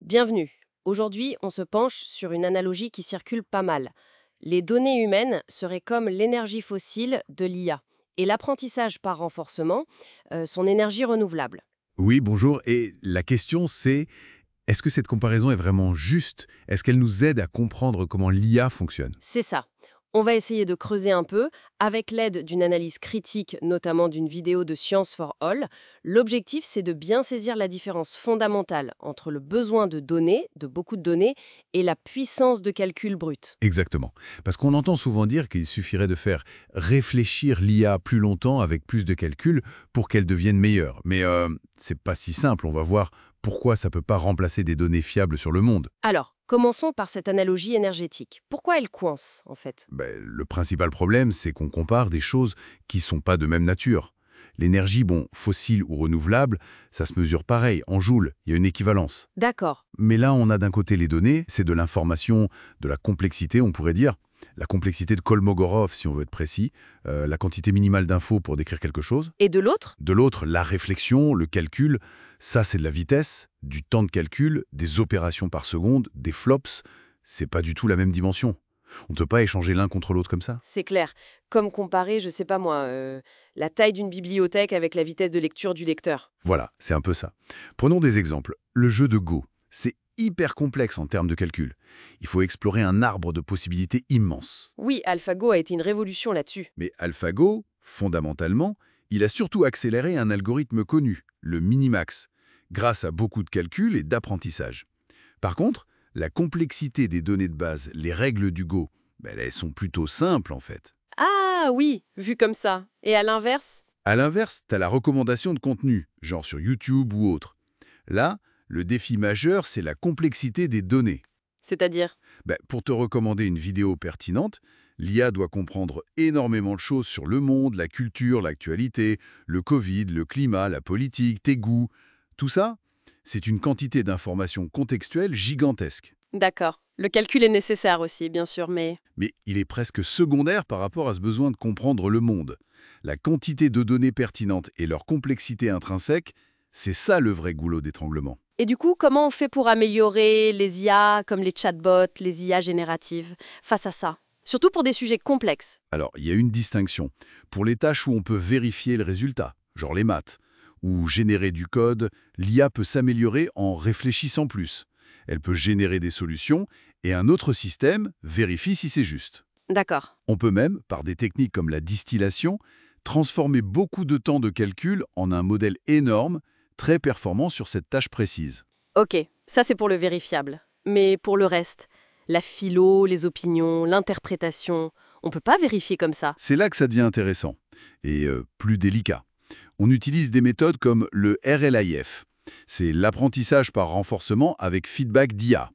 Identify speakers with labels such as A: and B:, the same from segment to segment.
A: Bienvenue. Aujourd'hui, on se penche sur une analogie qui circule pas mal. Les données humaines seraient comme l'énergie fossile de l'IA et l'apprentissage par renforcement, son énergie renouvelable.
B: Oui, bonjour. Et la question c'est, est-ce que cette comparaison est vraiment juste? Est-ce qu'elle nous aide à comprendre comment l'IA fonctionne?
A: C'est ça. On va essayer de creuser un peu avec l'aide d'une analyse critique, notamment d'une vidéo de Science for All. L'objectif, c'est de bien saisir la différence fondamentale entre le besoin de données, de beaucoup de données, et la puissance de calcul brut.
B: Exactement. Parce qu'on entend souvent dire qu'il suffirait de faire réfléchir l'IA plus longtemps avec plus de calculs pour qu'elle devienne meilleure. Mais c'est pas si simple. On va voir pourquoi ça peut pas remplacer des données fiables sur le monde.
A: Alors, commençons par cette analogie énergétique. Pourquoi elle coince, en fait?
B: Le principal problème, c'est qu'on compare des choses qui sont pas de même nature. L'énergie, bon, fossile ou renouvelable, ça se mesure pareil, en joules, il y a une équivalence.
A: D'accord.
B: Mais là, on a d'un côté les données, c'est de l'information, de la complexité, on pourrait dire. La complexité de Kolmogorov, si on veut être précis, la quantité minimale d'infos pour décrire quelque chose.
A: Et de l'autre?
B: De l'autre, la réflexion, le calcul, ça c'est de la vitesse, du temps de calcul, des opérations par seconde, des flops, c'est pas du tout la même dimension. On ne peut pas échanger l'un contre l'autre comme ça.
A: C'est clair. Comme comparer, je sais pas moi, la taille d'une bibliothèque avec la vitesse de lecture du lecteur.
B: Voilà, c'est un peu ça. Prenons des exemples. Le jeu de Go, c'est hyper complexe en termes de calcul. Il faut explorer un arbre de possibilités immense.
A: Oui, AlphaGo a été une révolution là-dessus.
B: Mais AlphaGo, fondamentalement, il a surtout accéléré un algorithme connu, le minimax, grâce à beaucoup de calculs et d'apprentissage. Par contre, la complexité des données de base, les règles du Go, elles sont plutôt simples en fait.
A: Ah oui, vu comme ça. Et à l'inverse?
B: À l'inverse, tu as la recommandation de contenu, genre sur YouTube ou autre. Là, le défi majeur, c'est la complexité des données.
A: C'est-à-dire?
B: Pour te recommander une vidéo pertinente, l'IA doit comprendre énormément de choses sur le monde, la culture, l'actualité, le Covid, le climat, la politique, tes goûts. Tout ça, c'est une quantité d'informations contextuelles gigantesque.
A: D'accord. Le calcul est nécessaire aussi, bien sûr, mais...
B: Mais il est presque secondaire par rapport à ce besoin de comprendre le monde. La quantité de données pertinentes et leur complexité intrinsèque, c'est ça le vrai goulot d'étranglement.
A: Et du coup, comment on fait pour améliorer les IA, comme les chatbots, les IA génératives, face à ça? Surtout pour des sujets complexes.
B: Alors, il y a une distinction. Pour les tâches où on peut vérifier le résultat, genre les maths, ou générer du code, l'IA peut s'améliorer en réfléchissant plus. Elle peut générer des solutions et un autre système vérifie si c'est juste.
A: D'accord.
B: On peut même, par des techniques comme la distillation, transformer beaucoup de temps de calcul en un modèle énorme, très performant sur cette tâche précise.
A: Ok, ça c'est pour le vérifiable. Mais pour le reste, la philo, les opinions, l'interprétation, on peut pas vérifier comme ça.
B: C'est là que ça devient intéressant et plus délicat. On utilise des méthodes comme le RLIF. C'est l'apprentissage par renforcement avec feedback d'IA.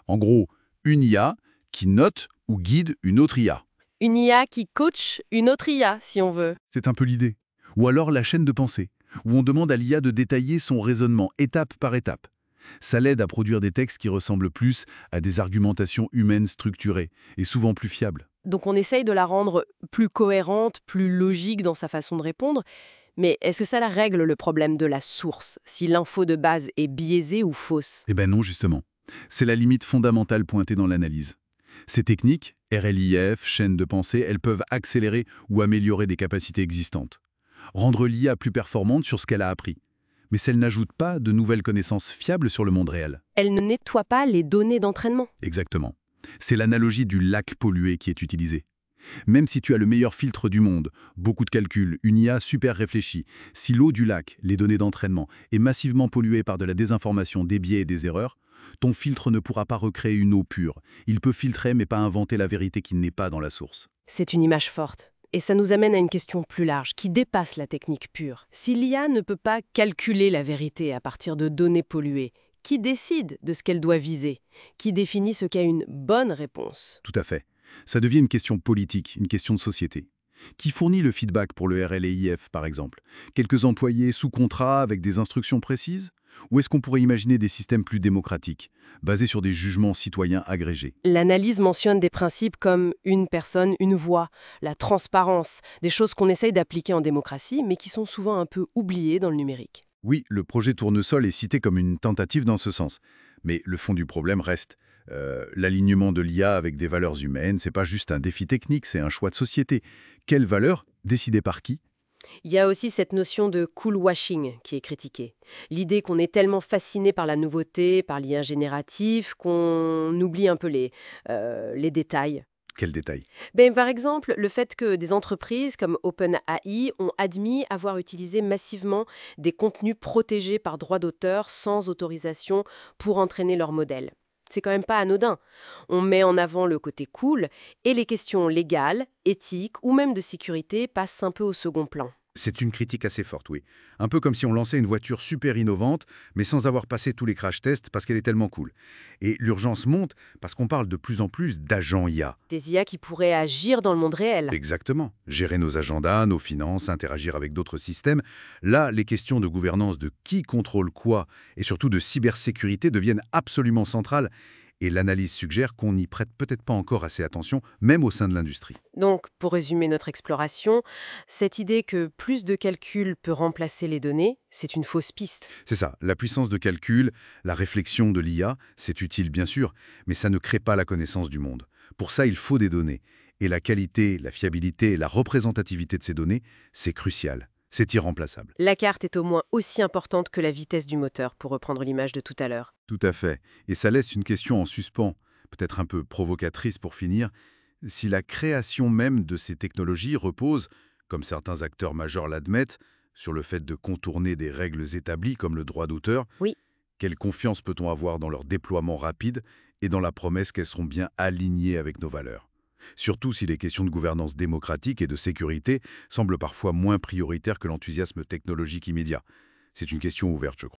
B: En gros, une IA qui note ou guide une autre IA.
A: Une IA qui coach une autre IA, si on veut.
B: C'est un peu l'idée. Ou alors la chaîne de pensée, où on demande à l'IA de détailler son raisonnement étape par étape. Ça l'aide à produire des textes qui ressemblent plus à des argumentations humaines structurées et souvent plus fiables.
A: Donc on essaye de la rendre plus cohérente, plus logique dans sa façon de répondre. Mais est-ce que ça règle le problème de la source, si l'info de base est biaisée ou fausse?
B: Eh ben non, justement. C'est la limite fondamentale pointée dans l'analyse. Ces techniques, RLIF, chaîne de pensée, elles peuvent accélérer ou améliorer des capacités existantes. Rendre l'IA plus performante sur ce qu'elle a appris. Mais si elle n'ajoute pas de nouvelles connaissances fiables sur le monde réel.
A: Elle ne nettoie pas les données d'entraînement.
B: Exactement. C'est l'analogie du lac pollué qui est utilisée. Même si tu as le meilleur filtre du monde, beaucoup de calculs, une IA super réfléchie, si l'eau du lac, les données d'entraînement, est massivement polluée par de la désinformation, des biais et des erreurs, ton filtre ne pourra pas recréer une eau pure. Il peut filtrer mais pas inventer la vérité qui n'est pas dans la source.
A: C'est une image forte. Et ça nous amène à une question plus large, qui dépasse la technique pure. Si l'IA ne peut pas calculer la vérité à partir de données polluées, qui décide de ce qu'elle doit viser? Qui définit ce qu'est une bonne réponse?
B: Tout à fait. Ça devient une question politique, une question de société. Qui fournit le feedback pour le RLIF, par exemple? Quelques employés sous contrat avec des instructions précises? Ou est-ce qu'on pourrait imaginer des systèmes plus démocratiques, basés sur des jugements citoyens agrégés?
A: L'analyse mentionne des principes comme une personne, une voix, la transparence, des choses qu'on essaye d'appliquer en démocratie, mais qui sont souvent un peu oubliées dans le numérique.
B: Oui, le projet Tournesol est cité comme une tentative dans ce sens. Mais le fond du problème reste l'alignement de l'IA avec des valeurs humaines. C'est pas juste un défi technique, c'est un choix de société. Quelles valeurs décidées par qui?
A: Il y a aussi cette notion de cool washing qui est critiquée. L'idée qu'on est tellement fasciné par la nouveauté, par l'IA générative, qu'on oublie un peu les détails.
B: Quels détails?
A: Ben, par exemple, le fait que des entreprises comme OpenAI ont admis avoir utilisé massivement des contenus protégés par droit d'auteur sans autorisation pour entraîner leur modèle. C'est quand même pas anodin. On met en avant le côté cool et les questions légales, éthiques ou même de sécurité passent un peu au second plan.
B: C'est une critique assez forte, oui. Un peu comme si on lançait une voiture super innovante, mais sans avoir passé tous les crash tests parce qu'elle est tellement cool. Et l'urgence monte parce qu'on parle de plus en plus d'agents IA.
A: Des IA qui pourraient agir dans le monde réel.
B: Exactement. Gérer nos agendas, nos finances, interagir avec d'autres systèmes. Là, les questions de gouvernance de qui contrôle quoi et surtout de cybersécurité deviennent absolument centrales. Et l'analyse suggère qu'on n'y prête peut-être pas encore assez attention, même au sein de l'industrie.
A: Donc, pour résumer notre exploration, cette idée que plus de calcul peut remplacer les données, c'est une fausse piste.
B: C'est ça, la puissance de calcul, la réflexion de l'IA, c'est utile bien sûr, mais ça ne crée pas la connaissance du monde. Pour ça, il faut des données. Et la qualité, la fiabilité et la représentativité de ces données, c'est crucial. C'est irremplaçable.
A: La carte est au moins aussi importante que la vitesse du moteur, pour reprendre l'image de tout à l'heure.
B: Tout à fait. Et ça laisse une question en suspens, peut-être un peu provocatrice pour finir. Si la création même de ces technologies repose, comme certains acteurs majeurs l'admettent, sur le fait de contourner des règles établies comme le droit d'auteur,
A: Oui.
B: quelle confiance peut-on avoir dans leur déploiement rapide et dans la promesse qu'elles seront bien alignées avec nos valeurs? Surtout si les questions de gouvernance démocratique et de sécurité semblent parfois moins prioritaires que l'enthousiasme technologique immédiat. C'est une question ouverte, je crois.